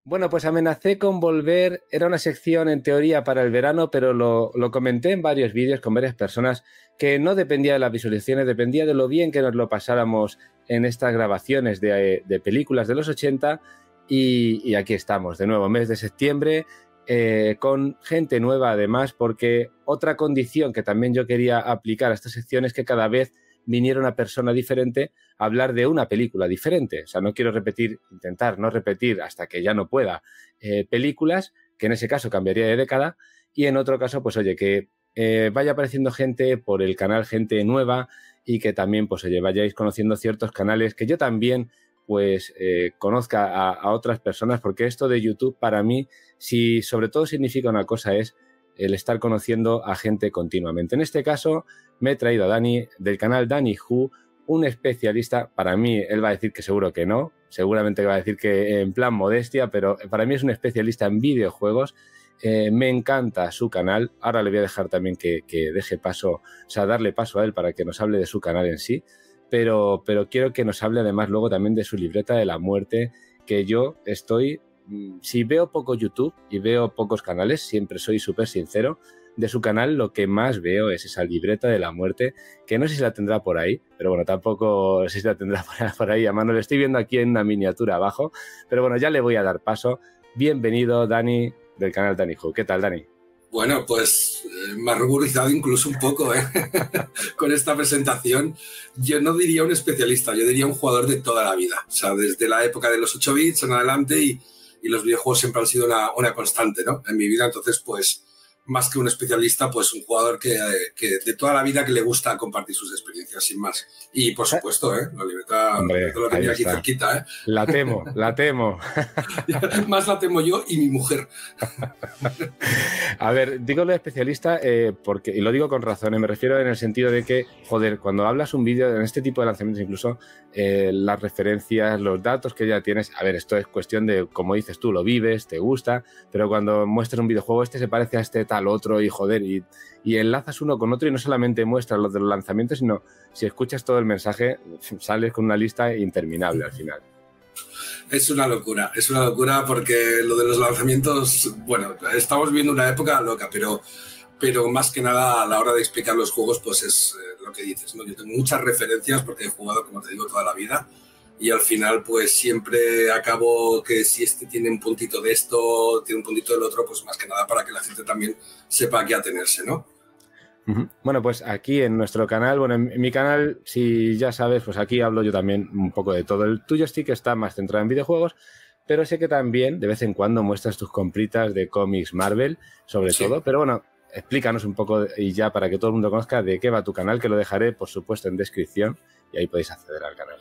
Bueno, pues amenacé con volver. Era una sección en teoría para el verano, pero lo comenté en varios vídeos con varias personas que no dependía de las visualizaciones, dependía de lo bien que nos lo pasáramos en estas grabaciones de películas de los 80 y aquí estamos, de nuevo, mes de septiembre, con gente nueva además, porque otra condición que también yo quería aplicar a esta sección es que cada vez viniera una persona diferente a hablar de una película diferente. O sea, no quiero intentar no repetir hasta que ya no pueda películas, que en ese caso cambiaría de década, y en otro caso, pues oye, que vaya apareciendo gente por el canal, gente nueva, y que también, pues oye, vayáis conociendo ciertos canales, que yo también, pues, conozca a otras personas, porque esto de YouTube, para mí, si sobre todo significa una cosa, es el estar conociendo a gente continuamente. En este caso, me he traído a Dani, del canal Danny Who, un especialista. Para mí, él va a decir que seguro que no, seguramente va a decir que en plan modestia, pero para mí es un especialista en videojuegos. Me encanta su canal. Ahora le voy a dejar también que deje paso, o sea, darle paso a él para que nos hable de su canal en sí, pero quiero que nos hable además luego también de su libreta de la muerte, que yo estoy... Si veo poco YouTube y veo pocos canales, siempre soy súper sincero, de su canal lo que más veo es esa libreta de la muerte, que no sé si la tendrá por ahí, pero bueno, tampoco sé si la tendrá por ahí a mano. Lo estoy viendo aquí en una miniatura abajo, pero bueno, ya le voy a dar paso. Bienvenido, Dani, del canal Danny Who. ¿Qué tal, Dani? Bueno, pues me ha ruborizado incluso un poco con esta presentación. Yo no diría un especialista, yo diría un jugador de toda la vida. O sea, desde la época de los 8 bits en adelante y los videojuegos siempre han sido una constante, ¿no? En mi vida. Entonces, pues, más que un especialista, pues un jugador que de toda la vida que le gusta compartir sus experiencias, sin más. Y, por supuesto, la libreta lo tenía aquí cerquita, La temo. Más la temo yo y mi mujer. A ver, digo lo de especialista porque, y lo digo con razón, me refiero en el sentido de que, joder, cuando hablas un vídeo, en este tipo de lanzamientos incluso, las referencias, los datos que ya tienes, a ver, esto es cuestión de, como dices tú, lo vives, te gusta, pero cuando muestras un videojuego, este se parece a este tal otro y joder, y enlazas uno con otro y no solamente muestras los de los lanzamientos, sino si escuchas todo el mensaje, sales con una lista interminable al final. Es una locura porque lo de los lanzamientos, bueno, estamos viviendo una época loca, pero más que nada a la hora de explicar los juegos, pues es lo que dices, ¿no? Yo tengo muchas referencias porque he jugado, como te digo, toda la vida y al final pues siempre acabo que si este tiene un puntito de esto, tiene un puntito del otro, pues más que nada para que la gente también sepa a qué atenerse, ¿no? Bueno, pues aquí en nuestro canal, bueno, en mi canal, si ya sabes, pues aquí hablo yo también un poco de todo. El tuyo sí que está más centrado en videojuegos, pero sé que también de vez en cuando muestras tus compritas de cómics Marvel, sobre todo. Pero bueno, explícanos un poco y ya para que todo el mundo conozca de qué va tu canal, que lo dejaré, por supuesto, en descripción y ahí podéis acceder al canal.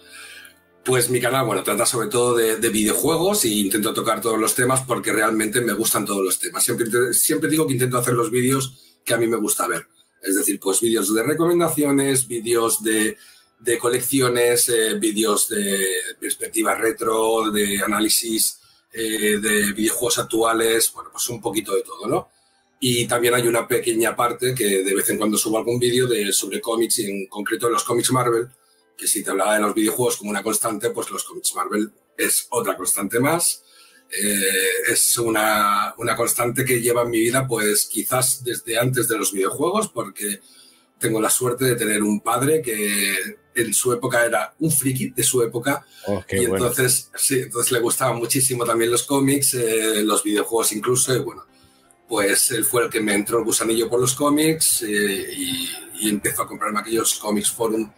Pues mi canal, bueno, trata sobre todo de videojuegos e intento tocar todos los temas porque realmente me gustan todos los temas. Siempre digo que intento hacer los vídeos que a mí me gusta ver. Es decir, pues vídeos de recomendaciones, vídeos de colecciones, vídeos de perspectiva retro, de análisis de videojuegos actuales, bueno, pues un poquito de todo, ¿no? Y también hay una pequeña parte que de vez en cuando subo algún vídeo sobre cómics, y en concreto de los cómics Marvel, que si te hablaba de los videojuegos como una constante, pues los cómics Marvel es otra constante más. Es una constante que lleva en mi vida pues quizás desde antes de los videojuegos, porque tengo la suerte de tener un padre que en su época era un friki de su época. Y entonces, bueno. Sí, entonces le gustaban muchísimo también los cómics, los videojuegos incluso, y bueno, pues él fue el que me entró el gusanillo por los cómics y empezó a comprarme aquellos cómics Forum,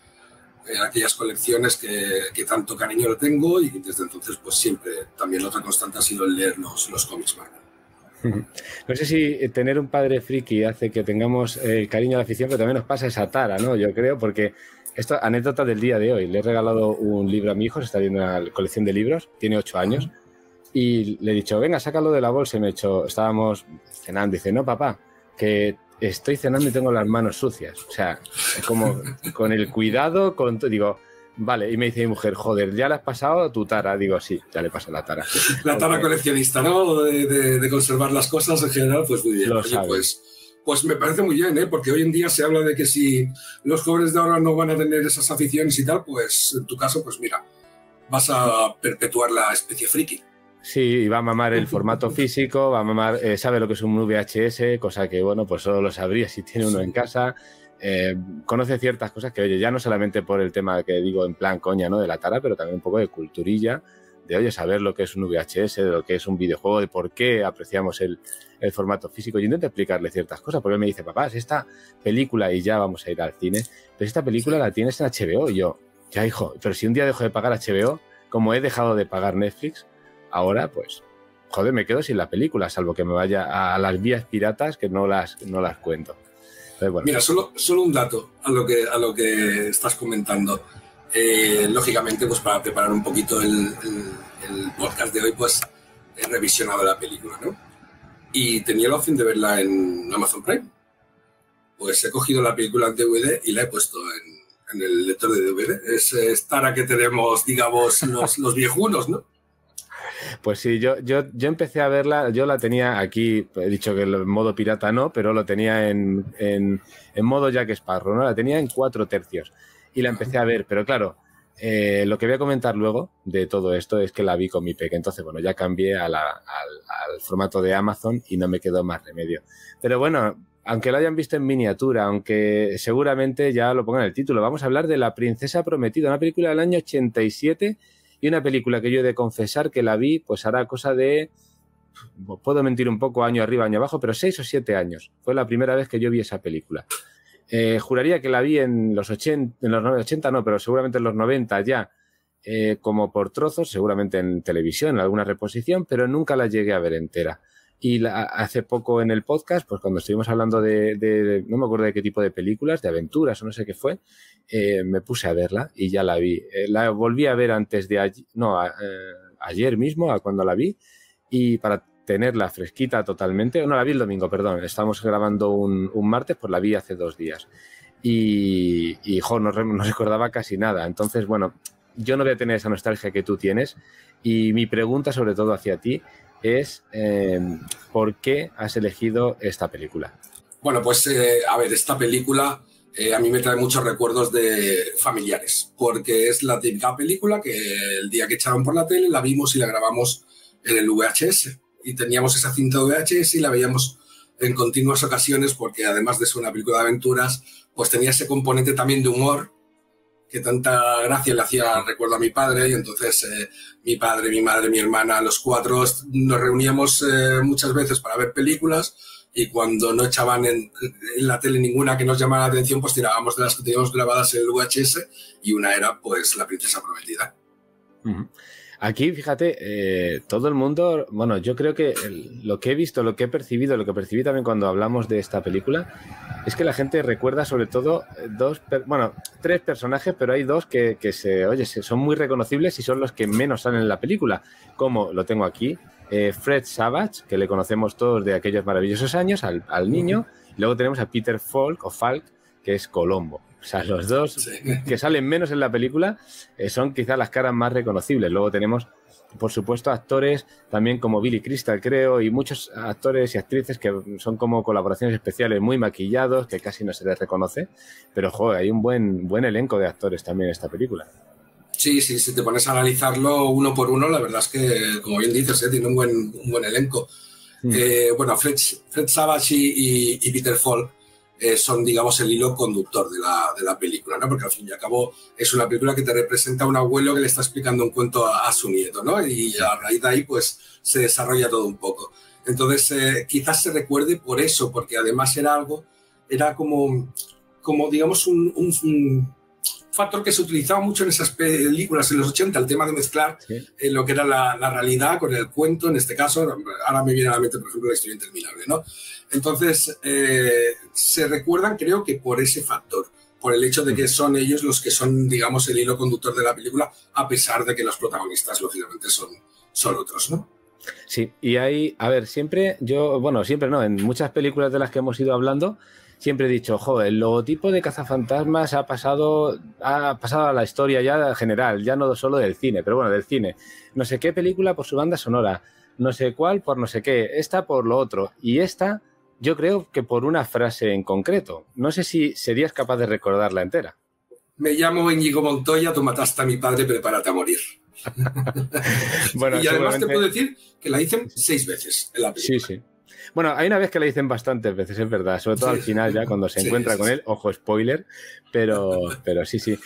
aquellas colecciones que tanto cariño le tengo, y desde entonces pues siempre también la otra constante ha sido el leer los cómics Marvel. No sé si tener un padre friki hace que tengamos el cariño a la afición, pero también nos pasa esa tara, ¿no? Yo creo, porque esto, anécdota del día de hoy, le he regalado un libro a mi hijo, se está viendo una colección de libros, tiene 8 años, y le he dicho, venga, sácalo de la bolsa, y me he hecho, estábamos cenando, y dice, no, papá, que estoy cenando y tengo las manos sucias. O sea, como con el cuidado, digo, vale. Y me dice mi mujer, joder, ¿ya le has pasado tu tara? Digo, sí, ya le pasó la tara. La tara coleccionista, ¿no? De conservar las cosas en general, pues muy bien. Oye, pues me parece muy bien, ¿eh? Porque hoy en día se habla de que si los jóvenes de ahora no van a tener esas aficiones y tal, pues en tu caso, pues mira, vas a perpetuar la especie friki. Sí, va a mamar el formato físico, va a mamar, sabe lo que es un VHS, cosa que, bueno, pues solo lo sabría si tiene uno en casa. Conoce ciertas cosas que, oye, ya no solamente por el tema que digo en plan coña, ¿no? De la tara, pero también un poco de culturilla, de, oye, saber lo que es un VHS, de lo que es un videojuego, de por qué apreciamos el formato físico. Yo intento explicarle ciertas cosas, porque él me dice, papá, si esta película, y ya vamos a ir al cine, pero esta película la tienes en HBO. Y yo, ya, hijo, pero si un día dejo de pagar HBO, como he dejado de pagar Netflix, ahora, pues, joder, me quedo sin la película, salvo que me vaya a las vías piratas que no las cuento. Entonces, bueno. Mira, solo un dato a lo que estás comentando. Lógicamente, pues para preparar un poquito el podcast de hoy, pues he revisionado la película, ¿no? Y tenía la opción de verla en Amazon Prime. Pues he cogido la película en DVD y la he puesto en el lector de DVD. Es tara que tenemos, digamos, los viejunos, ¿no? Pues sí, yo empecé a verla, yo la tenía aquí, he dicho que en modo pirata no, pero lo tenía en modo Jack Sparrow, ¿no? La tenía en 4/3 y la empecé a ver, pero claro, lo que voy a comentar luego de todo esto es que la vi con mi peque, entonces bueno, ya cambié al formato de Amazon y no me quedó más remedio. Pero bueno, aunque lo hayan visto en miniatura, aunque seguramente ya lo pongan en el título, vamos a hablar de La princesa prometida, una película del año 87 y una película que yo he de confesar que la vi, pues hará cosa de, puedo mentir un poco, año arriba, año abajo, pero 6 o 7 años. Fue la primera vez que yo vi esa película. Juraría que la vi en los 80 no, pero seguramente en los 90 ya, como por trozos, seguramente en televisión, en alguna reposición, pero nunca la llegué a ver entera. Y hace poco en el podcast, pues cuando estuvimos hablando de no me acuerdo de qué tipo de películas, de aventuras o no sé qué fue, me puse a verla y ya la vi. La volví a ver antes de ayer mismo, a cuando la vi, y para tenerla fresquita totalmente, no la vi el domingo, perdón, estamos grabando un martes, pues la vi hace 2 días. Y no recordaba casi nada. Entonces, bueno, yo no voy a tener esa nostalgia que tú tienes y mi pregunta sobre todo hacia ti es ¿por qué has elegido esta película? Bueno, pues a ver, esta película a mí me trae muchos recuerdos de familiares, porque es la típica película que el día que echaron por la tele la vimos y la grabamos en el VHS. Y teníamos esa cinta de VHS y la veíamos en continuas ocasiones porque además de ser una película de aventuras, pues tenía ese componente también de humor que tanta gracia le hacía, recuerdo a mi padre, y entonces mi padre, mi madre, mi hermana, los 4 nos reuníamos muchas veces para ver películas y cuando no echaban en la tele ninguna que nos llamara la atención, pues tirábamos de las que teníamos grabadas en el VHS y una era pues La princesa prometida. Uh-huh. Aquí, fíjate, todo el mundo, bueno, yo creo que lo que he visto, lo que he percibido, lo que percibí también cuando hablamos de esta película, es que la gente recuerda sobre todo 3 personajes, pero hay 2 que son muy reconocibles y son los que menos salen en la película, como lo tengo aquí, Fred Savage, que le conocemos todos de aquellos maravillosos años, al niño, y luego tenemos a Peter Falk, que es Colombo. O sea, los 2 que salen menos en la película son quizás las caras más reconocibles. Luego tenemos, por supuesto, actores también como Billy Crystal, creo, y muchos actores y actrices que son como colaboraciones especiales muy maquillados, que casi no se les reconoce. Pero, joder, hay un buen elenco de actores también en esta película. Sí, si te pones a analizarlo uno por uno, la verdad es que, como bien dices, tiene un buen elenco. Bueno, Fred Savage y Peter Falk son, digamos, el hilo conductor de la película, ¿no? Porque al fin y al cabo es una película que te representa a un abuelo que le está explicando un cuento a su nieto, ¿no? Y a raíz de ahí, pues, se desarrolla todo un poco. Entonces, quizás se recuerde por eso, porque además era como digamos, un factor que se utilizaba mucho en esas películas en los 80, el tema de mezclar lo que era la realidad con el cuento, en este caso, ahora me viene a la mente, por ejemplo, La historia interminable, ¿no? Entonces, se recuerdan, creo que por ese factor, por el hecho de que son ellos los que son, digamos, el hilo conductor de la película, a pesar de que los protagonistas, lógicamente, son otros, ¿no? Sí, y hay, a ver, siempre no, en muchas películas de las que hemos ido hablando, siempre he dicho, el logotipo de Cazafantasmas ha pasado a la historia ya general, ya no solo del cine, pero bueno, del cine. No sé qué película por su banda sonora, no sé cuál por no sé qué, esta por lo otro, y esta yo creo que por una frase en concreto. No sé si serías capaz de recordarla entera. Me llamo Íñigo Montoya, tú mataste a mi padre, prepárate a morir. Bueno, y además te puedo decir que la dicen 6 veces en la película. Sí, sí. Bueno, hay una vez que la dicen bastantes veces, es verdad, sobre todo al final ya cuando se encuentra con él, ojo, spoiler, pero sí, sí.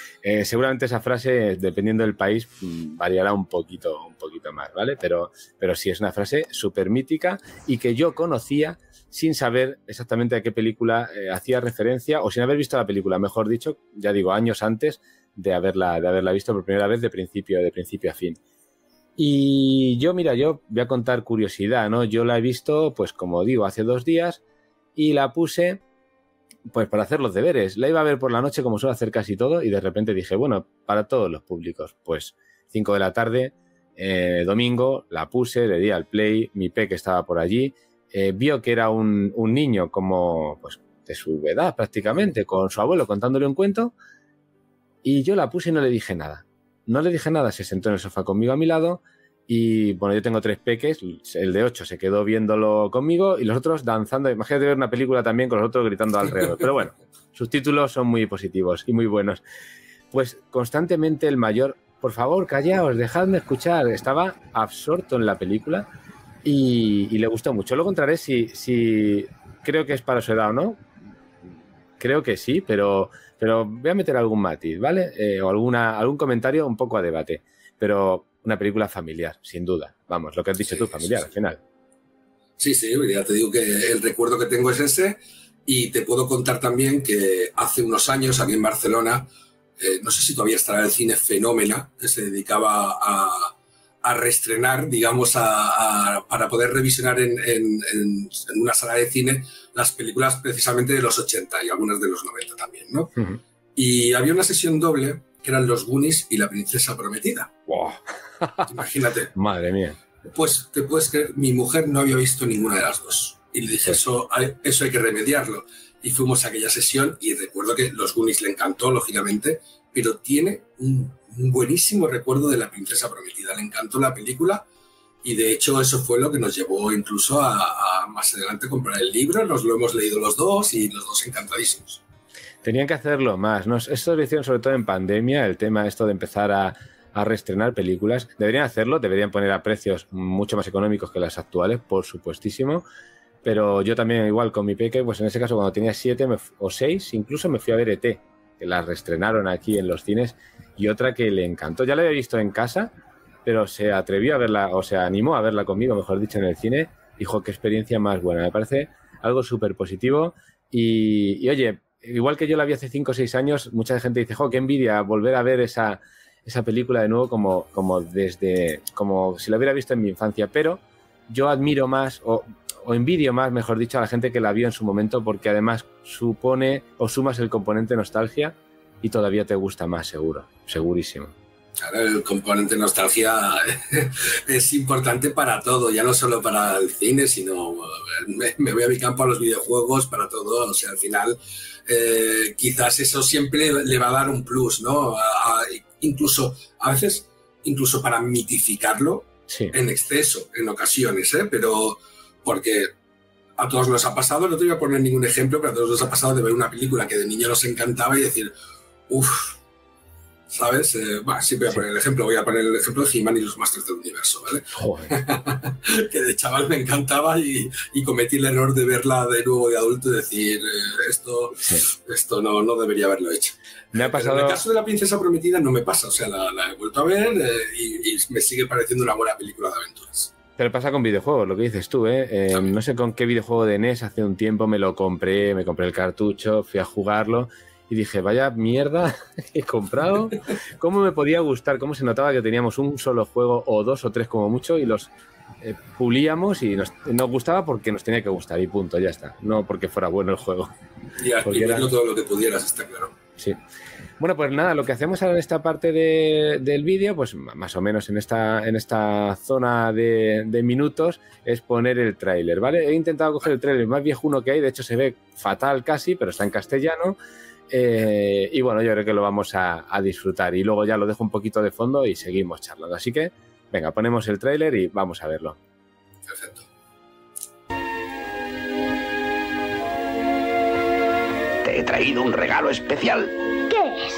Seguramente esa frase, dependiendo del país, variará un poquito más, ¿vale? Pero sí, es una frase súper mítica y que yo conocía sin saber exactamente a qué película hacía referencia, o sin haber visto la película, mejor dicho, ya digo, años antes de haberla visto por primera vez de principio a fin. Y yo, mira, yo voy a contar curiosidad, ¿no? Yo la he visto, pues como digo, hace 2 días y la puse, pues para hacer los deberes. La iba a ver por la noche como suelo hacer casi todo y de repente dije, bueno, para todos los públicos, pues 5 de la tarde, domingo, la puse, le di al play, mi peque estaba por allí, vio que era un niño como, pues, de su edad prácticamente, con su abuelo contándole un cuento y yo la puse y no le dije nada. No le dije nada, se sentó en el sofá conmigo a mi lado y, bueno, yo tengo 3 peques, el de 8 se quedó viéndolo conmigo y los otros danzando. Imagínate ver una película también con los otros gritando alrededor. Pero bueno, sus títulos son muy positivos y muy buenos. Pues constantemente el mayor, por favor, callaos, dejadme escuchar. Estaba absorto en la película y le gustó mucho. Luego entraré si creo que es para su edad o no. Creo que sí, pero voy a meter algún matiz, ¿vale? O algún comentario un poco a debate. Pero una película familiar, sin duda. Vamos, lo que has dicho tú, familiar, al final. Sí, ya te digo que el recuerdo que tengo es ese y te puedo contar también que hace unos años aquí en Barcelona, no sé si todavía estará el cine Fenómena, que se dedicaba a reestrenar, digamos, para poder revisionar en una sala de cine las películas precisamente de los 80 y algunas de los 90 también, ¿no? Uh-huh. Y había una sesión doble que eran Los Goonies y La Princesa Prometida. Wow. Imagínate. Madre mía. Pues te puedes creer, mi mujer no había visto ninguna de las dos. Y le dije, eso hay que remediarlo. Y fuimos a aquella sesión y recuerdo que Los Goonies le encantó, lógicamente, pero tiene un buenísimo recuerdo de La Princesa Prometida. Le encantó la película y de hecho eso fue lo que nos llevó incluso a más adelante comprar el libro. Nos lo hemos leído los dos y los dos encantadísimos. Tenían que hacerlo más, ¿no? Esto lo hicieron sobre todo en pandemia, el tema esto de empezar a reestrenar películas. Deberían hacerlo, deberían poner a precios mucho más económicos que las actuales, por supuestísimo. Pero yo también, igual con mi peque, pues en ese caso cuando tenía 7 o 6, incluso me fui a ver E.T., que la reestrenaron aquí en los cines, y otra que le encantó. Ya la había visto en casa, pero se atrevió a verla, o se animó a verla conmigo, mejor dicho, en el cine. Dijo, qué experiencia más buena. Me parece algo súper positivo. Y oye, igual que yo la vi hace 5 o 6 años, mucha gente dice, qué envidia volver a ver esa película de nuevo como si la hubiera visto en mi infancia. Pero yo admiro más, o envidio más, mejor dicho, a la gente que la vio en su momento, porque además supone o sumas el componente nostalgia y todavía te gusta más, segurísimo. Claro, el componente nostalgia es importante para todo, ya no solo para el cine, sino me voy a mi campo a los videojuegos, para todo. O sea, al final quizás eso siempre le va a dar un plus, ¿no? Incluso a veces, incluso para mitificarlo, sí, en exceso, en ocasiones, pero porque a todos nos ha pasado, no te voy a poner ningún ejemplo, pero a todos nos ha pasado de ver una película que de niño nos encantaba y decir, uff, ¿sabes? Sí, voy a poner el ejemplo de He-Man y los Masters del Universo, ¿vale? Que de chaval me encantaba y cometí el error de verla de nuevo de adulto y decir, esto no debería haberlo hecho. Me ha pasado... Pero en el caso de La Princesa Prometida no me pasa, o sea, la he vuelto a ver y me sigue pareciendo una buena película de aventuras. Pero pasa con videojuegos, lo que dices tú, no sé con qué videojuego de NES hace un tiempo me compré el cartucho, fui a jugarlo y dije, vaya mierda que he comprado, ¿cómo me podía gustar? ¿Cómo se notaba que teníamos un solo juego o 2 o 3 como mucho y los pulíamos y nos gustaba porque nos tenía que gustar y punto, ya está, no porque fuera bueno el juego. Y exprimirlo todo lo que pudieras, está claro. Sí. Bueno, pues nada, lo que hacemos ahora en esta parte del vídeo, pues más o menos en esta zona de minutos, es poner el tráiler, ¿vale? He intentado coger el tráiler más viejuno que hay, de hecho se ve fatal casi, pero está en castellano. Y bueno, yo creo que lo vamos a disfrutar y luego ya lo dejo un poquito de fondo y seguimos charlando. Así que, venga, ponemos el tráiler y vamos a verlo. Perfecto. Te he traído un regalo especial. ¿Qué es?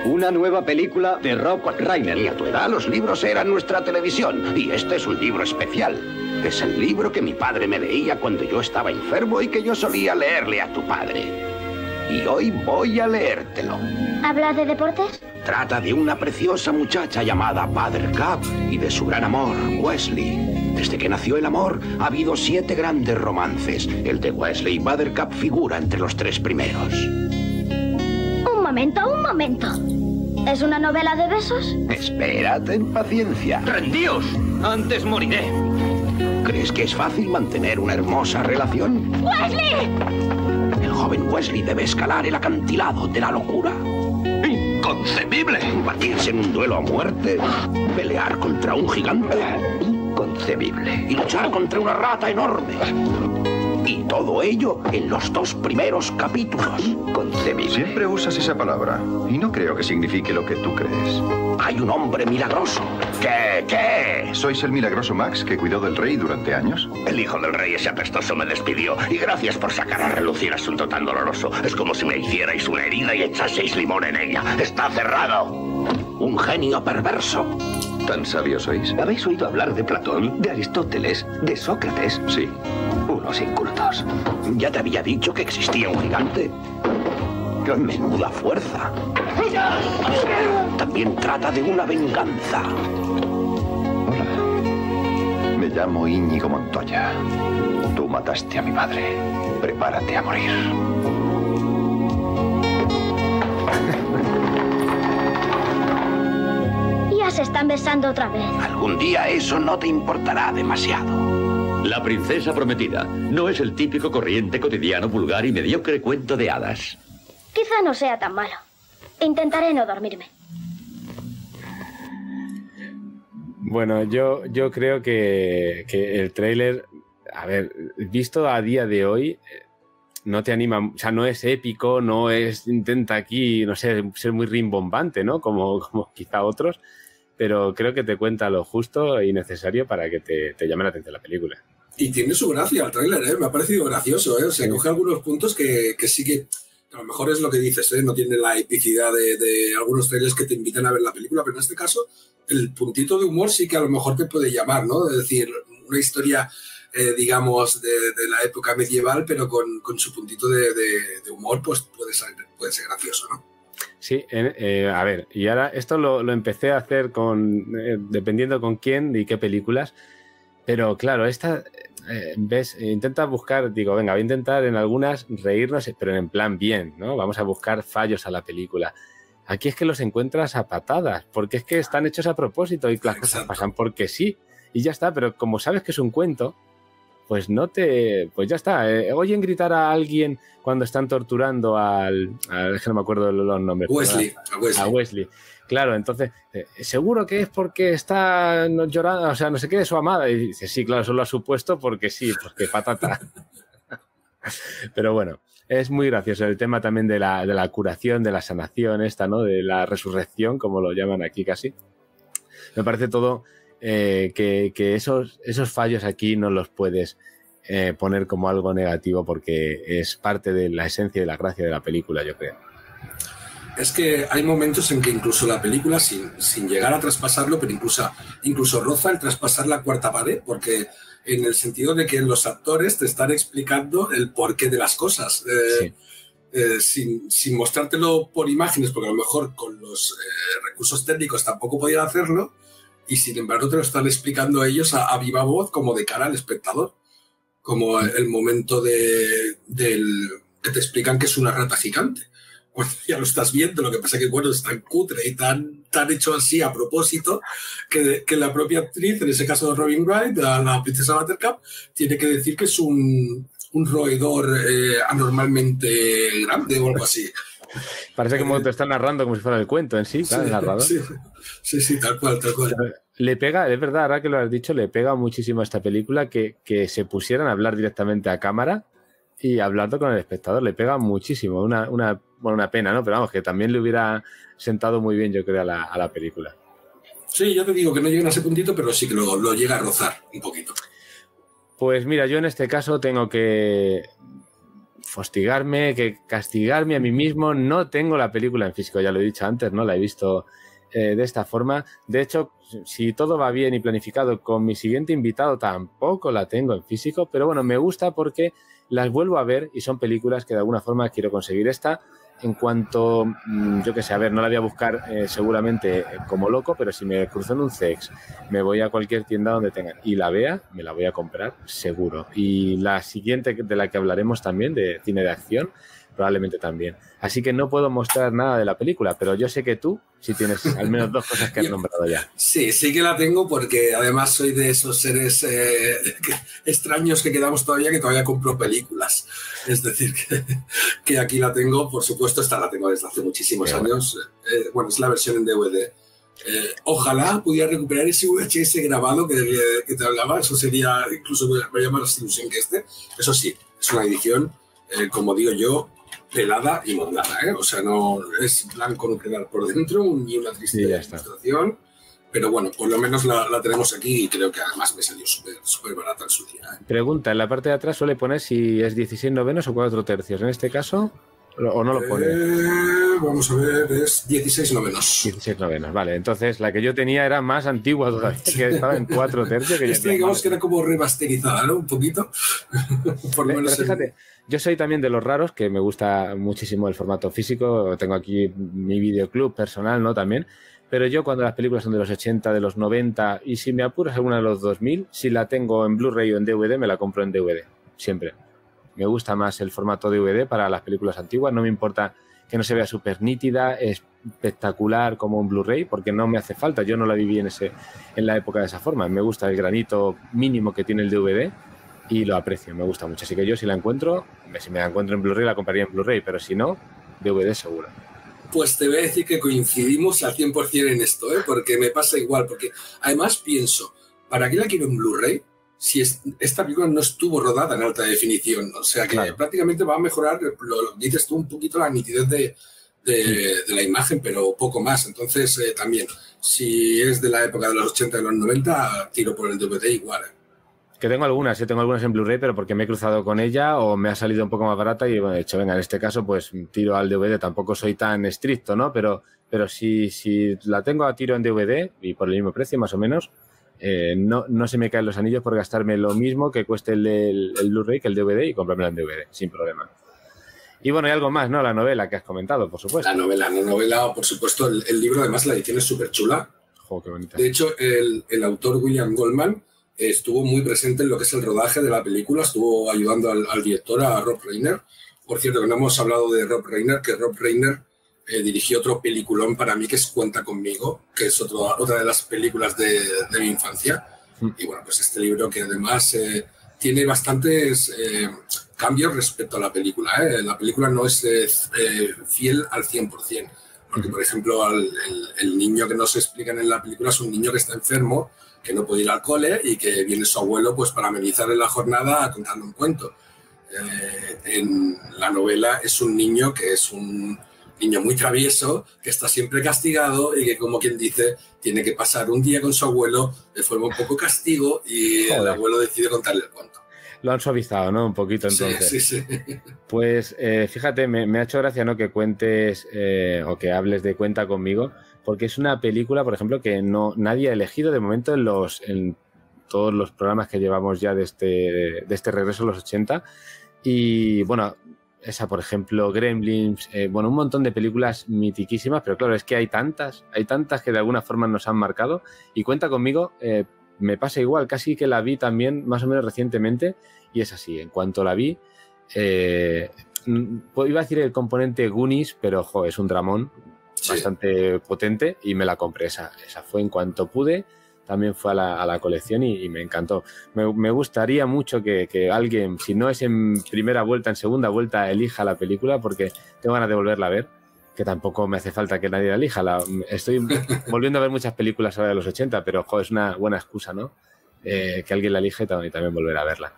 Una nueva película de Rob Reiner. Y a tu edad los libros eran nuestra televisión. Y este es un libro especial. Es el libro que mi padre me leía cuando yo estaba enfermo y que yo solía leerle a tu padre. Y hoy voy a leértelo. ¿Habla de deportes? Trata de una preciosa muchacha llamada Buttercup y de su gran amor, Wesley. Desde que nació el amor, ha habido 7 grandes romances. El de Wesley y Buttercup figura entre los 3 primeros. Un momento. ¿Es una novela de besos? Espérate en paciencia. ¡Rendíos! Antes moriré. ¿Crees que es fácil mantener una hermosa relación? ¡Wesley! El joven Wesley debe escalar el acantilado de la locura. ¡Inconcebible! Batirse en un duelo a muerte, pelear contra un gigante, Inconcebible. y luchar contra una rata enorme. Y todo ello en los 2 primeros capítulos. Inconcebible. Siempre usas esa palabra y no creo que signifique lo que tú crees. Hay un hombre milagroso. ¿Qué? ¿Sois el milagroso Max que cuidó del rey durante años? El hijo del rey ese apestoso me despidió. Y gracias por sacar a relucir asunto tan doloroso. Es como si me hicierais una herida y echaseis limón en ella. ¡Está cerrado! Un genio perverso. ¿Tan sabios sois? ¿Habéis oído hablar de Platón, de Aristóteles, de Sócrates? Sí. Unos incultos. Ya te había dicho que existía un gigante. Menuda fuerza. También trata de una venganza. Hola. Me llamo Íñigo Montoya. Tú mataste a mi madre. Prepárate a morir. Ya se están besando otra vez. Algún día eso no te importará demasiado. La princesa prometida no es el típico corriente cotidiano, vulgar y mediocre cuento de hadas. Quizá no sea tan malo. Intentaré no dormirme. Bueno, yo creo que el tráiler, a ver, visto a día de hoy, no te anima, o sea, no es épico, no es, intenta aquí, no sé, ser muy rimbombante, ¿no? Como quizá otros, pero creo que te cuenta lo justo y necesario para que te llame la atención la película. Y tiene su gracia el tráiler, ¿eh? Me ha parecido gracioso, ¿eh? O sea, coge algunos puntos que sí que a lo mejor es lo que dices, ¿eh? No tiene la epicidad de algunos trailers que te invitan a ver la película, pero en este caso el puntito de humor sí que a lo mejor te puede llamar, ¿no? Es decir, una historia, digamos, de la época medieval, pero con su puntito de humor, pues puede ser gracioso, ¿no? Sí, a ver, y ahora esto lo empecé a hacer dependiendo con quién y qué películas, pero claro, esta, ves, intenta buscar, digo, venga, voy a intentar en algunas reírnos, pero en plan bien, ¿no? Vamos a buscar fallos a la película. Aquí es que los encuentras a patadas, porque es que están hechos a propósito y las cosas pasan porque sí, y ya está, pero como sabes que es un cuento, pues pues ya está. Oyen gritar a alguien cuando están torturando es que no me acuerdo de los nombres. A Wesley. Claro, entonces, seguro que es porque está llorando, o sea, no sé qué, de su amada. Y dice, sí, claro, eso lo ha supuesto porque sí, porque patata. Pero bueno, es muy gracioso el tema también de la curación, de la sanación esta, ¿no? De la resurrección, como lo llaman aquí casi. Me parece todo que esos fallos aquí no los puedes poner como algo negativo porque es parte de la esencia y la gracia de la película, yo creo. Es que hay momentos en que incluso la película, sin llegar a traspasarlo, pero incluso roza el traspasar la cuarta pared, porque en el sentido de que los actores te están explicando el porqué de las cosas, sin mostrártelo por imágenes, porque a lo mejor con los recursos técnicos tampoco podían hacerlo, y sin embargo te lo están explicando ellos a viva voz, como de cara al espectador, como el momento que te explican que es una rata gigante. Bueno, ya lo estás viendo, lo que pasa que bueno, es tan cutre y tan hecho así a propósito que la propia actriz, en ese caso Robin Wright, la princesa Buttercup, tiene que decir que es un roedor anormalmente grande o algo así. Parece como te están narrando como si fuera el cuento en sí, claro, el narrador. Sí, tal cual. Le pega, es verdad, ahora que lo has dicho, le pega muchísimo a esta película que se pusieran a hablar directamente a cámara y hablando con el espectador, le pega muchísimo. Una pena, ¿no? Pero vamos, que también le hubiera sentado muy bien, yo creo, a la película. Sí, yo te digo que no llega a ese puntito, pero sí que lo llega a rozar un poquito. Pues mira, yo en este caso tengo que fustigarme, que castigarme a mí mismo. No tengo la película en físico, ya lo he dicho antes, ¿no? La he visto de esta forma. De hecho, si todo va bien y planificado, con mi siguiente invitado tampoco la tengo en físico, pero bueno, me gusta porque las vuelvo a ver y son películas que de alguna forma quiero conseguir. Esta, en cuanto, yo qué sé, a ver, no la voy a buscar seguramente como loco, pero si me cruzo en un CEX, me voy a cualquier tienda donde tengan y la vea, me la voy a comprar seguro. Y la siguiente de la que hablaremos también, de cine de acción, probablemente también. Así que no puedo mostrar nada de la película, pero yo sé que tú sí tienes al menos 2 cosas que has nombrado ya. Sí, sí que la tengo porque además soy de esos seres extraños que quedamos todavía, que todavía compro películas. Es decir, que aquí la tengo, por supuesto, esta la tengo desde hace muchísimos años. Bueno, es la versión en DVD. Ojalá pudiera recuperar ese VHS grabado que te hablaba. Eso sería, incluso me llama más ilusión que este. Eso sí, es una edición, como digo yo, pelada y mondada, ¿eh? O sea, no es blanco nuclear por dentro, ni una triste ilustración, pero bueno, por lo menos la tenemos aquí y creo que además me salió súper barata en su día, ¿eh? Pregunta, en la parte de atrás suele poner si es 16 novenos o 4 tercios. En este caso, ¿o no lo pone? Vamos a ver, es 16 novenos. 16 novenos, vale. Entonces, la que yo tenía era más antigua todavía, que estaba en 4 tercios. Que esta, digamos que era como remasterizada, ¿no? Un poquito. Por lo menos pero fíjate, yo soy también de los raros, que me gusta muchísimo el formato físico. Tengo aquí mi videoclub personal, ¿no? También. Pero yo cuando las películas son de los 80, de los 90, y si me apuras alguna de los 2000, si la tengo en Blu-ray o en DVD, me la compro en DVD. Siempre. Me gusta más el formato DVD para las películas antiguas. No me importa que no se vea súper nítida, espectacular como un Blu-ray, porque no me hace falta. Yo no la viví en la época de esa forma. Me gusta el granito mínimo que tiene el DVD y lo aprecio, me gusta mucho. Así que yo si la encuentro en Blu-ray, la compraría en Blu-ray, pero si no, DVD seguro. Pues te voy a decir que coincidimos al 100% en esto, ¿eh? Porque me pasa igual, porque además pienso, ¿para qué la quiero en Blu-ray si esta película no estuvo rodada en alta definición? O sea que prácticamente va a mejorar, lo dices tú, un poquito la nitidez de la imagen, pero poco más. Entonces también, si es de la época de los 80 y los 90, tiro por el DVD igual, ¿eh? Que tengo algunas en Blu-ray, pero porque me he cruzado con ella o me ha salido un poco más barata y bueno, he dicho, venga, en este caso pues tiro al DVD. Tampoco soy tan estricto, ¿no? Pero si la tengo a tiro en DVD y por el mismo precio más o menos, no se me caen los anillos por gastarme lo mismo que cueste el Blu-ray que el DVD y comprármela en DVD, sin problema. Y bueno, hay algo más, ¿no? La novela que has comentado, por supuesto. La novela, por supuesto, el libro, además la edición es súper chula. Jo, qué bonita. De hecho, el autor William Goldman estuvo muy presente en lo que es el rodaje de la película, estuvo ayudando al director, a Rob Reiner. Por cierto, que no hemos hablado de Rob Reiner, que Rob Reiner dirigió otro peliculón para mí que es Cuenta conmigo, que es otra de las películas de mi infancia. Y bueno, pues este libro que además tiene bastantes cambios respecto a la película, ¿eh? La película no es fiel al 100%, porque por ejemplo el niño que nos explican en la película es un niño que está enfermo, que no puede ir al cole y que viene su abuelo pues para amenizarle la jornada contando un cuento. En la novela es un niño que es un niño muy travieso, que está siempre castigado y que, como quien dice, tiene que pasar un día con su abuelo de forma un poco castigo y el abuelo decide contarle el cuento. Lo han suavizado, ¿no? Un poquito, entonces. Sí. Pues fíjate, me ha hecho gracia, ¿no? Que cuentes o que hables de Cuenta conmigo, porque es una película, por ejemplo, que nadie ha elegido de momento en todos los programas que llevamos ya de este regreso a los 80. Y bueno, esa, por ejemplo, Gremlins, un montón de películas mitiquísimas, pero claro, es que hay tantas que de alguna forma nos han marcado. Y Cuenta conmigo, me pasa igual, casi que la vi también más o menos recientemente, y es así, en cuanto la vi, iba a decir el componente Goonies, pero es un dramón bastante potente y me la compré. Esa fue en cuanto pude, también fue a la colección y me encantó. Me gustaría mucho que alguien, si no es en primera vuelta, en segunda vuelta, elija la película, porque tengo ganas de volverla a ver, que tampoco me hace falta que nadie la elija. Estoy volviendo a ver muchas películas ahora de los 80, pero es una buena excusa, ¿no? Que alguien la elija y también volver a verla.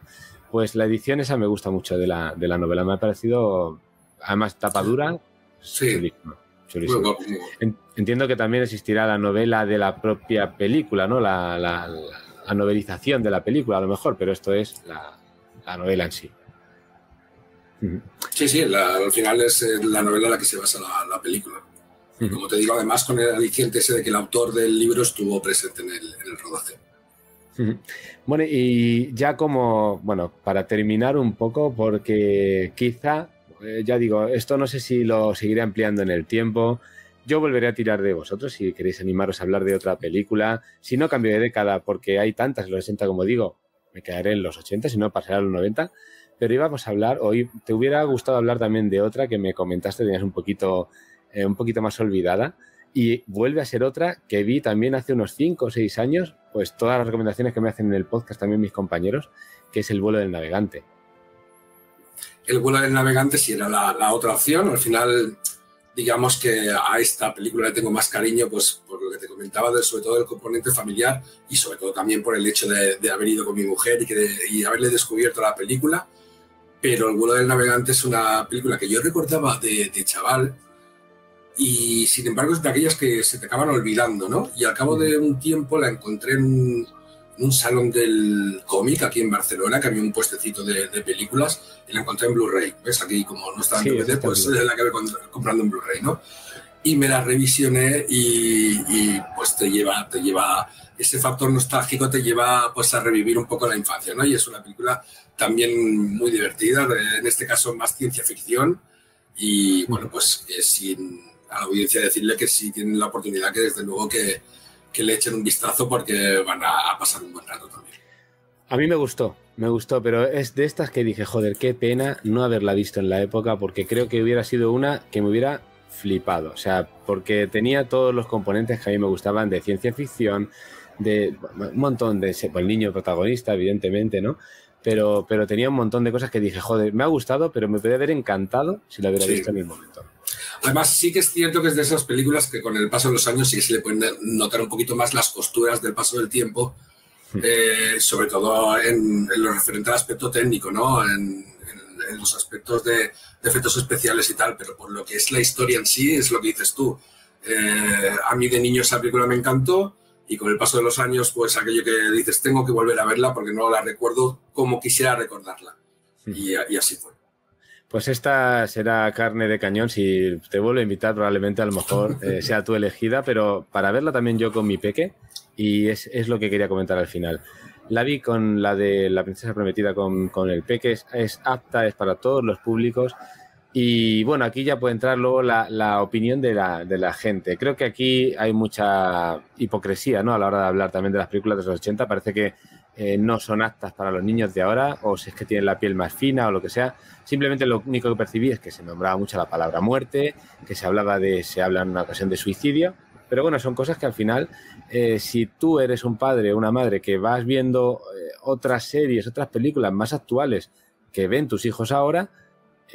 Pues la edición esa me gusta mucho de la novela. Me ha parecido, además, tapadura, chulísimo. Entiendo que también existirá la novela de la propia película, ¿no? La novelización de la película, a lo mejor, pero esto es la novela en sí. Sí, al final es la novela en la que se basa la película. Y como te digo, además con el aliciente ese de que el autor del libro estuvo presente en el rodaje. Bueno, y ya como, bueno, para terminar un poco, porque quizá, ya digo, esto no sé si lo seguiré ampliando en el tiempo. Yo volveré a tirar de vosotros si queréis animaros a hablar de otra película. Si no, cambio de década, porque hay tantas en los 60, como digo, me quedaré en los 80, si no pasaré a los 90. Pero íbamos a hablar, hoy te hubiera gustado hablar también de otra que me comentaste, tenías un poquito más olvidada. Y vuelve a ser otra que vi también hace unos 5 o 6 años, pues todas las recomendaciones que me hacen en el podcast también mis compañeros, que es El vuelo del navegante. El vuelo del navegante sí era la otra opción. Al final, digamos que a esta película le tengo más cariño, pues por lo que te comentaba, sobre todo del componente familiar y sobre todo también por el hecho de haber ido con mi mujer y haberle descubierto la película. Pero El vuelo del navegante es una película que yo recordaba de chaval, y sin embargo es de aquellas que se te acaban olvidando, ¿no? Y al cabo de un tiempo la encontré en un salón del cómic aquí en Barcelona, que había un puestecito de películas, y la encontré en Blu-ray. ¿Ves? Aquí como no estaba en DVD, pues la acabé comprando en Blu-ray, ¿no? Y me la revisioné y pues te lleva ese factor nostálgico, te lleva pues a revivir un poco la infancia, ¿no? Y es una película también muy divertida, en este caso más ciencia ficción, y bueno, pues a la audiencia decirle que si tienen la oportunidad, que desde luego que le echen un vistazo, porque van a pasar un buen rato también. A mí me gustó, pero es de estas que dije, joder, qué pena no haberla visto en la época, porque creo que hubiera sido una que me hubiera flipado, o sea, porque tenía todos los componentes que a mí me gustaban de ciencia ficción, de un montón de, pues, el niño protagonista, evidentemente, ¿no? Pero tenía un montón de cosas que dije, joder, me ha gustado, pero me podría haber encantado si la hubiera visto en el momento. Además, sí que es cierto que es de esas películas que con el paso de los años sí que se le pueden notar un poquito más las costuras del paso del tiempo, sobre todo en lo referente al aspecto técnico, ¿no? En los aspectos de efectos especiales y tal, pero por lo que es la historia en sí, es lo que dices tú. A mí de niño esa película me encantó, y con el paso de los años, pues aquello que dices, tengo que volver a verla porque no la recuerdo como quisiera recordarla. Y así fue. Pues esta será carne de cañón. Si te vuelvo a invitar, probablemente a lo mejor sea tu elegida, pero para verla también yo con mi peque, y es lo que quería comentar al final. La vi con la de La princesa prometida con el peque, es apta, es para todos los públicos. Y bueno, aquí ya puede entrar luego la opinión de la gente. Creo que aquí hay mucha hipocresía, ¿no? A la hora de hablar también de las películas de los 80. Parece que no son aptas para los niños de ahora, o si es que tienen la piel más fina o lo que sea. Simplemente lo único que percibí es que se nombraba mucho la palabra muerte, que se habla en una ocasión de suicidio. Pero bueno, son cosas que al final, si tú eres un padre o una madre que vas viendo otras series, otras películas más actuales que ven tus hijos ahora,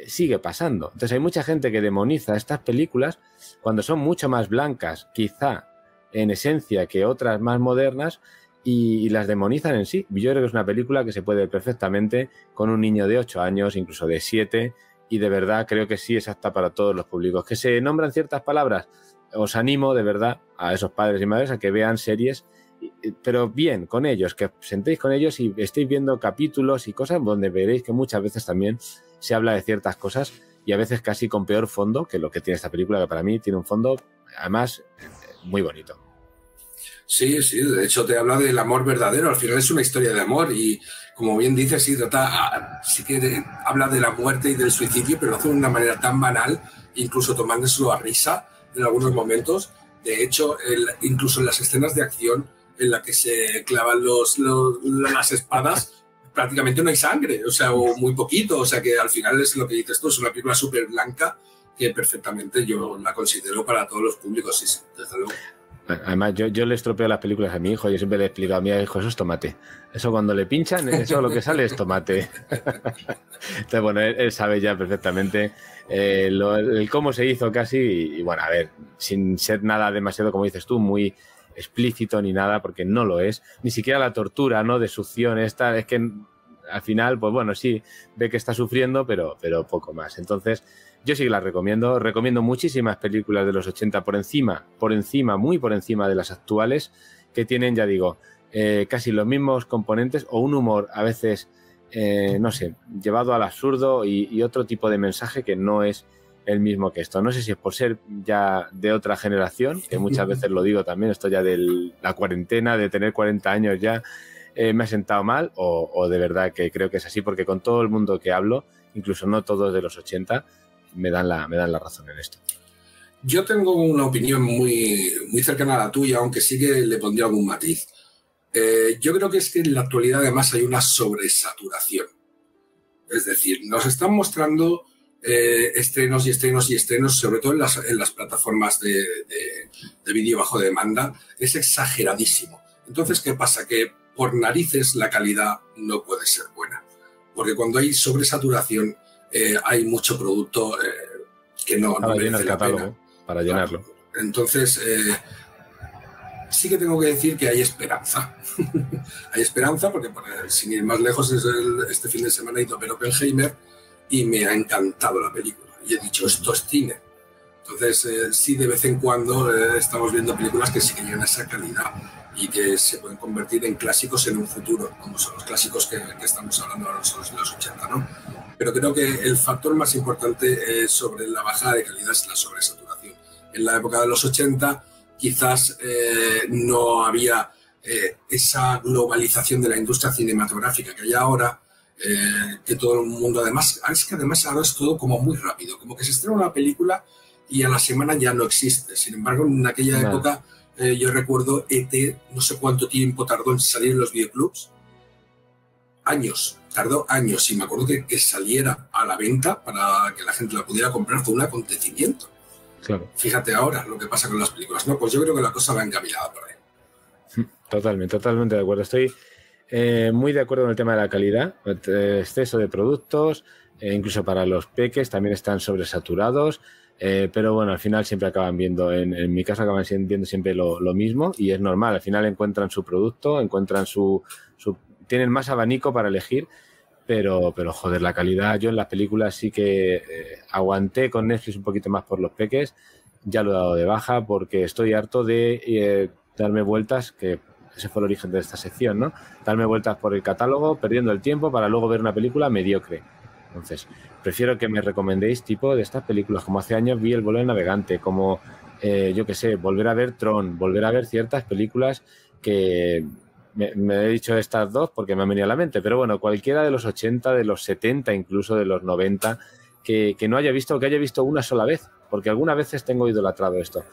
sigue pasando. Entonces hay mucha gente que demoniza estas películas cuando son mucho más blancas, quizá en esencia, que otras más modernas, y las demonizan en sí. Yo creo que es una película que se puede ver perfectamente con un niño de 8 años, incluso de 7, y de verdad creo que sí es apta para todos los públicos. Que se nombran ciertas palabras, os animo de verdad a esos padres y madres a que vean series, pero bien, con ellos, que os sentéis con ellos y estéis viendo capítulos y cosas donde veréis que muchas veces también se habla de ciertas cosas, y a veces casi con peor fondo que lo que tiene esta película, que para mí tiene un fondo, además, muy bonito. Sí, de hecho te habla del amor verdadero, al final es una historia de amor, y como bien dices, sí que habla de la muerte y del suicidio, pero lo hace de una manera tan banal, incluso tomándoselo a risa en algunos momentos. De hecho, incluso en las escenas de acción en la que se clavan las espadas, prácticamente no hay sangre, o sea, o muy poquito, o sea que al final es lo que dices tú, es una película súper blanca que perfectamente yo la considero para todos los públicos, sí, desde luego. Además, yo le estropeo las películas a mi hijo. Yo siempre le he explicado a mi hijo, eso es tomate. Eso cuando le pinchan, eso lo que sale es tomate. Entonces, bueno, él sabe ya perfectamente el cómo se hizo casi. Y bueno, a ver, sin ser nada demasiado, como dices tú, muy explícito ni nada, porque no lo es. Ni siquiera la tortura, ¿no? De succión esta, es que al final, pues bueno, sí, ve que está sufriendo, pero poco más. Entonces, yo sí que las recomiendo. Recomiendo muchísimas películas de los 80 por encima, muy por encima de las actuales, que tienen, ya digo, casi los mismos componentes, o un humor a veces no sé, llevado al absurdo y otro tipo de mensaje que no es el mismo que esto. No sé si es por ser ya de otra generación, que muchas veces lo digo también, esto ya de la cuarentena, de tener 40 años ya, me ha sentado mal, o de verdad que creo que es así, porque con todo el mundo que hablo, incluso no todos de los 80, me dan la razón en esto. Yo tengo una opinión muy cercana a la tuya, aunque sí que le pondría algún matiz. Yo creo que es que en la actualidad además hay una sobresaturación. Es decir, nos están mostrando estrenos y estrenos y estrenos, sobre todo en las plataformas de vídeo bajo demanda. Es exageradísimo. Entonces, ¿qué pasa? Que por narices la calidad no puede ser buena. Porque cuando hay sobresaturación hay mucho producto que no merece la pena. Para llenarlo. Claro. Entonces, sí que tengo que decir que hay esperanza. Hay esperanza porque, sin ir más lejos, este fin de semana he ido a ver Oppenheimer y me ha encantado la película. Y he dicho, esto es cine. Entonces, sí, de vez en cuando estamos viendo películas que sí que llevan esa calidad y que se pueden convertir en clásicos en un futuro, como son los clásicos que estamos hablando ahora nosotros de los 80, ¿no? Pero creo que el factor más importante sobre la bajada de calidad es la sobresaturación. En la época de los 80 quizás no había esa globalización de la industria cinematográfica que hay ahora, que todo el mundo además ahora es todo como muy rápido, como que se estrena una película y a la semana ya no existe. Sin embargo, en aquella época yo recuerdo E.T., no sé cuánto tiempo tardó en salir en los videoclubs. Tardó años, y me acuerdo que saliera a la venta para que la gente la pudiera comprar, fue un acontecimiento. Claro. Fíjate ahora lo que pasa con las películas, ¿no? Pues yo creo que la cosa va encaminada por ahí. Totalmente de acuerdo. Estoy muy de acuerdo con el tema de la calidad, exceso de productos, incluso para los peques también están sobresaturados, pero bueno, al final siempre acaban viendo, en mi caso acaban viendo siempre lo mismo, y es normal, al final encuentran su producto, encuentran tienen más abanico para elegir, pero joder, la calidad, yo en las películas sí que aguanté con Netflix un poquito más por los peques, ya lo he dado de baja porque estoy harto de darme vueltas, que ese fue el origen de esta sección, ¿no? Darme vueltas por el catálogo, perdiendo el tiempo para luego ver una película mediocre. Entonces, prefiero que me recomendéis tipo de estas películas, como hace años vi El vuelo del navegante, como, yo qué sé, volver a ver Tron, volver a ver ciertas películas que... Me he dicho estas dos porque me han venido a la mente, pero bueno, cualquiera de los 80, de los 70, incluso de los 90, que no haya visto o que haya visto una sola vez, porque algunas veces tengo idolatrado esto.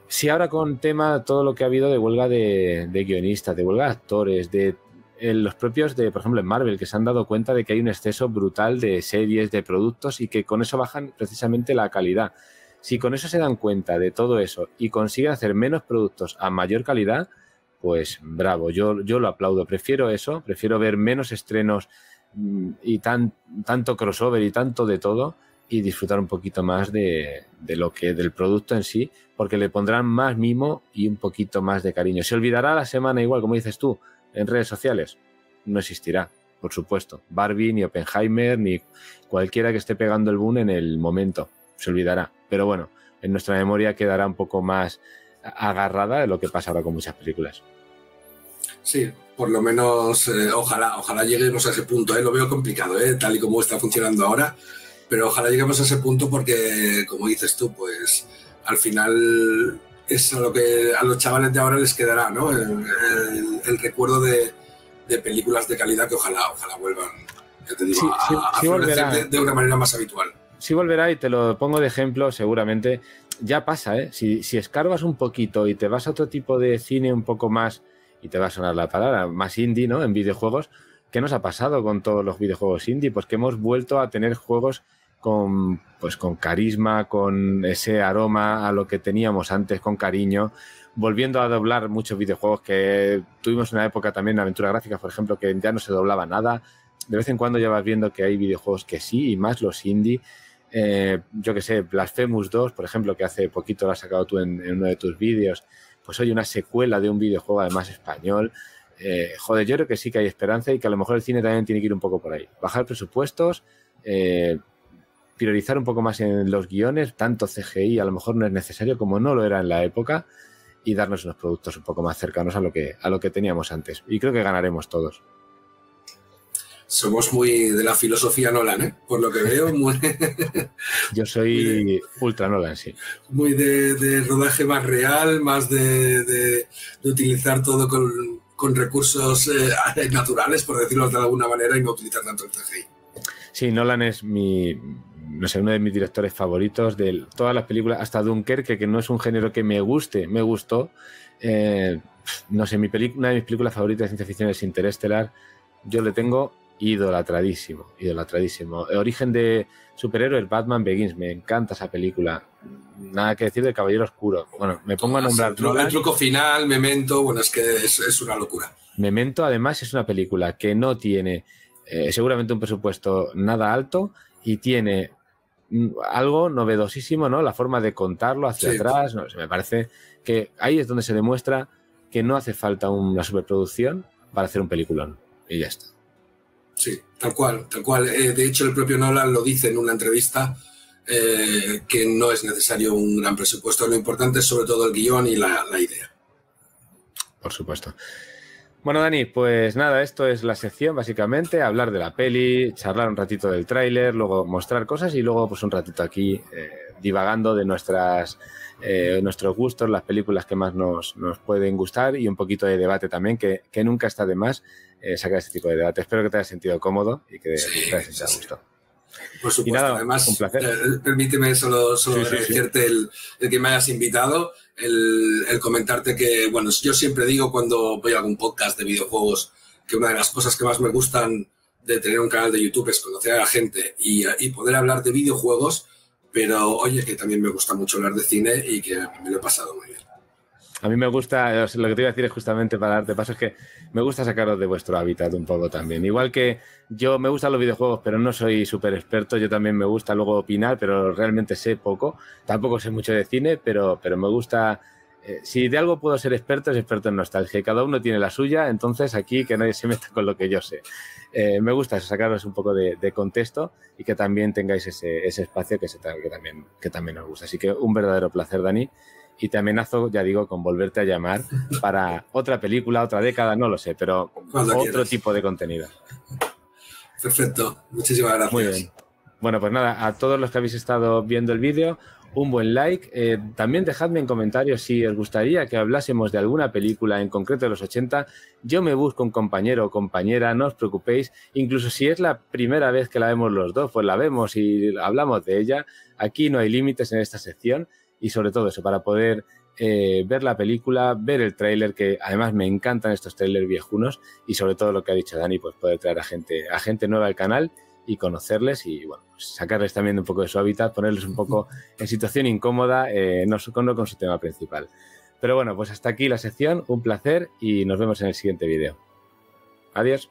Si ahora con tema todo lo que ha habido de huelga de guionistas, de huelga de actores, de los propios de, por ejemplo, en Marvel, que se han dado cuenta de que hay un exceso brutal de series, de productos y que con eso bajan precisamente la calidad. Si con eso se dan cuenta de todo eso y consiguen hacer menos productos a mayor calidad, pues bravo, yo lo aplaudo. Prefiero eso, prefiero ver menos estrenos y tanto crossover y tanto de todo y disfrutar un poquito más del producto en sí, porque le pondrán más mimo y un poquito más de cariño. ¿Se olvidará la semana igual, como dices tú, en redes sociales? No existirá, por supuesto. Barbie, ni Oppenheimer, ni cualquiera que esté pegando el boom en el momento. Se olvidará. Pero bueno, en nuestra memoria quedará un poco más agarrada de lo que pasa ahora con muchas películas. Sí, por lo menos ojalá lleguemos a ese punto. Lo veo complicado, tal y como está funcionando ahora, pero ojalá lleguemos a ese punto porque, como dices tú, pues al final es a los chavales de ahora les quedará, ¿no? El recuerdo de películas de calidad que ojalá vuelvan, ya te digo, a florecer de una manera más habitual. Sí volverá, y te lo pongo de ejemplo, seguramente ya pasa, ¿eh? Si escarbas un poquito y te vas a otro tipo de cine un poco más, y te va a sonar la palabra, más indie, ¿no? En videojuegos, ¿qué nos ha pasado con todos los videojuegos indie? Pues que hemos vuelto a tener juegos con carisma, con ese aroma a lo que teníamos antes, con cariño, volviendo a doblar muchos videojuegos que tuvimos una época también, Aventura Gráfica, por ejemplo, que ya no se doblaba nada. De vez en cuando ya vas viendo que hay videojuegos que sí, y más los indie. Yo que sé, Blasphemous 2, por ejemplo, que hace poquito lo has sacado tú en uno de tus vídeos, pues hoy una secuela de un videojuego además español. Joder, yo creo que sí que hay esperanza y que a lo mejor el cine también tiene que ir un poco por ahí. Bajar presupuestos, priorizar un poco más en los guiones, tanto CGI a lo mejor no es necesario como no lo era en la época, y darnos unos productos un poco más cercanos a lo que teníamos antes. Y creo que ganaremos todos. Somos muy de la filosofía Nolan, ¿eh? Por lo que veo, muy... Yo soy ultra Nolan, sí. Muy de rodaje más real, más de utilizar todo con recursos naturales, por decirlo de alguna manera, y no utilizar tanto el CGI. Sí, Nolan es no sé, uno de mis directores favoritos de todas las películas, hasta Dunkerque, que no es un género que me gustó. No sé, una de mis películas favoritas de ciencia ficción es Interestelar. Yo le tengo idolatradísimo. Origen de superhéroes, Batman Begins, me encanta esa película. Nada que decir de Caballero Oscuro. Bueno, me pongo a nombrar el truco final, Memento, bueno, es que es una locura. Memento, además, es una película que no tiene seguramente un presupuesto nada alto y tiene algo novedosísimo, ¿no? La forma de contarlo hacia atrás, no sé, me parece que ahí es donde se demuestra que no hace falta una superproducción para hacer un peliculón. Y ya está. Sí, tal cual. De hecho, el propio Nolan lo dice en una entrevista, que no es necesario un gran presupuesto. Lo importante es sobre todo el guión y la idea. Por supuesto. Bueno, Dani, pues nada, esto es la sección, básicamente, hablar de la peli, charlar un ratito del tráiler, luego mostrar cosas y luego pues un ratito aquí divagando de nuestros gustos, las películas que más nos pueden gustar y un poquito de debate también, que nunca está de más sacar este tipo de debate. Espero que te hayas sentido cómodo y que te hayas sentido a gusto. Por supuesto, y nada, además, un placer. Permíteme solo agradecerte el que me hayas invitado, el comentarte que, bueno, yo siempre digo cuando voy a algún podcast de videojuegos que una de las cosas que más me gustan de tener un canal de YouTube es conocer a la gente y poder hablar de videojuegos, pero oye, que también me gusta mucho hablar de cine y que me lo he pasado muy bien. A mí me gusta, lo que te iba a decir es justamente para darte paso, es que me gusta sacaros de vuestro hábitat un poco también. Igual que yo me gustan los videojuegos, pero no soy súper experto, yo también me gusta luego opinar, pero realmente sé poco. Tampoco sé mucho de cine, pero me gusta... si de algo puedo ser experto, es experto en nostalgia. Y cada uno tiene la suya, entonces aquí que nadie se meta con lo que yo sé. Me gusta eso, sacaros un poco de contexto y que también tengáis ese espacio que también os gusta. Así que un verdadero placer, Dani. Y te amenazo, ya digo, con volverte a llamar para otra película, otra década, no lo sé, pero otro tipo de contenido. Perfecto, muchísimas gracias. Muy bien. Bueno, pues nada, a todos los que habéis estado viendo el vídeo, un buen like. También dejadme en comentarios si os gustaría que hablásemos de alguna película en concreto de los 80. Yo me busco un compañero o compañera, no os preocupéis. Incluso si es la primera vez que la vemos los dos, pues la vemos y hablamos de ella. Aquí no hay límites en esta sección. Y sobre todo eso, para poder ver la película, ver el tráiler, que además me encantan estos trailers viejunos, y sobre todo lo que ha dicho Dani, pues poder traer a gente nueva al canal y conocerles y bueno, pues sacarles también un poco de su hábitat, ponerles un poco en situación incómoda, no con su tema principal. Pero bueno, pues hasta aquí la sección, un placer y nos vemos en el siguiente vídeo. Adiós.